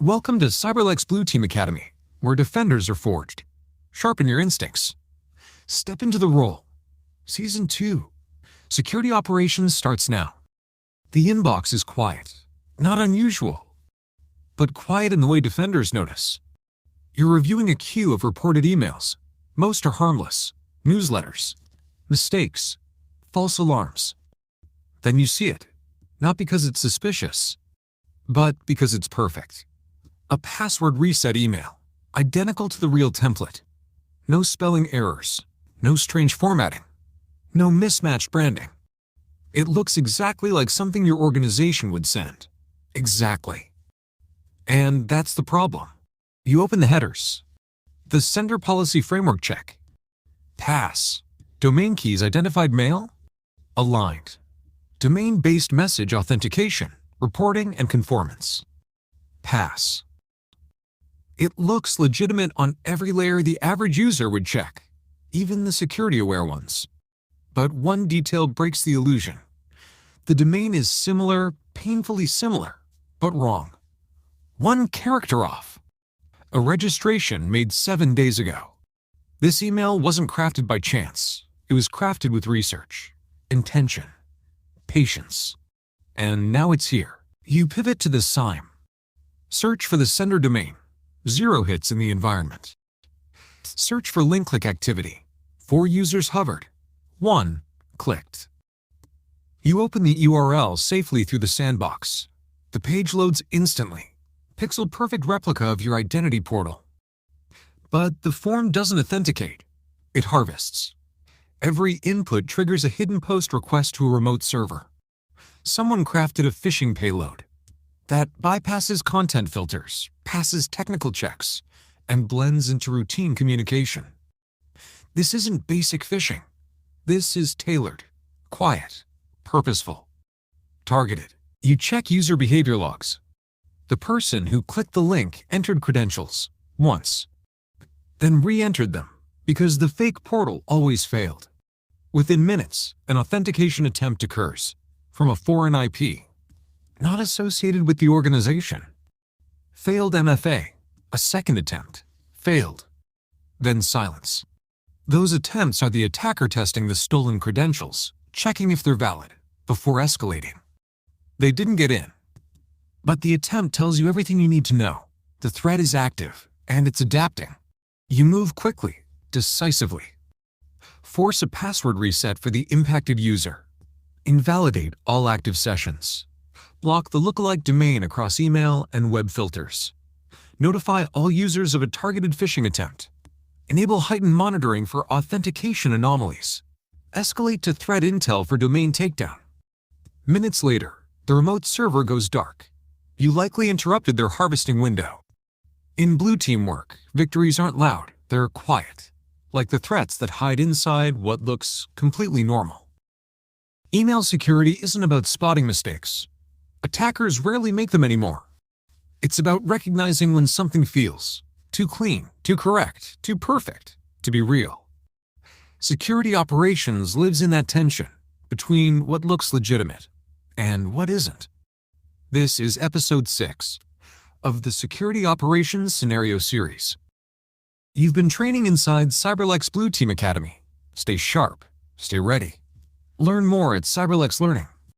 Welcome to CyberLex Blue Team Academy, where defenders are forged. Sharpen your instincts. Step into the role. Season 2. Security Operations starts now. The inbox is quiet. Not unusual, but quiet in the way defenders notice. You're reviewing a queue of reported emails. Most are harmless. Newsletters. Mistakes. False alarms. Then you see it. Not because it's suspicious, but because it's perfect. A password reset email, identical to the real template. No spelling errors, no strange formatting, no mismatched branding. It looks exactly like something your organization would send. Exactly. And that's the problem. You open the headers. The Sender Policy Framework check. Pass. Domain keys identified mail? Aligned. Domain-based message authentication, reporting, and conformance. Pass. It looks legitimate on every layer the average user would check, even the security-aware ones. But one detail breaks the illusion. The domain is similar, painfully similar, but wrong. One character off. A registration made 7 days ago. This email wasn't crafted by chance. It was crafted with research, intention, patience. And now it's here. You pivot to the SIME. Search for the sender domain. 0 hits in the environment. Search for link click activity. 4 users hovered. 1 clicked. You open the URL safely through the sandbox. The page loads instantly. Pixel-perfect replica of your identity portal. But the form doesn't authenticate. It harvests. Every input triggers a hidden post request to a remote server. Someone crafted a phishing payload that bypasses content filters, passes technical checks, and blends into routine communication. This isn't basic phishing. This is tailored, quiet, purposeful, targeted. You check user behavior logs. The person who clicked the link entered credentials once, then re-entered them because the fake portal always failed. Within minutes, an authentication attempt occurs from a foreign IP, not associated with the organization. Failed MFA, a second attempt, failed, then silence. Those attempts are the attacker testing the stolen credentials, checking if they're valid, before escalating. They didn't get in, but the attempt tells you everything you need to know. The threat is active, and it's adapting. You move quickly, decisively. Force a password reset for the impacted user. Invalidate all active sessions. Block the lookalike domain across email and web filters. Notify all users of a targeted phishing attempt. Enable heightened monitoring for authentication anomalies. Escalate to threat intel for domain takedown. Minutes later, the remote server goes dark. You likely interrupted their harvesting window. In blue team work, victories aren't loud, they're quiet, like the threats that hide inside what looks completely normal. Email security isn't about spotting mistakes. Attackers rarely make them anymore. It's about recognizing when something feels too clean, too correct, too perfect to be real. Security operations lives in that tension between what looks legitimate and what isn't. This is episode 6 of the Security Operations Scenario Series. You've been training inside CyberLex Blue Team Academy. Stay sharp, stay ready. Learn more at CyberLex Learning.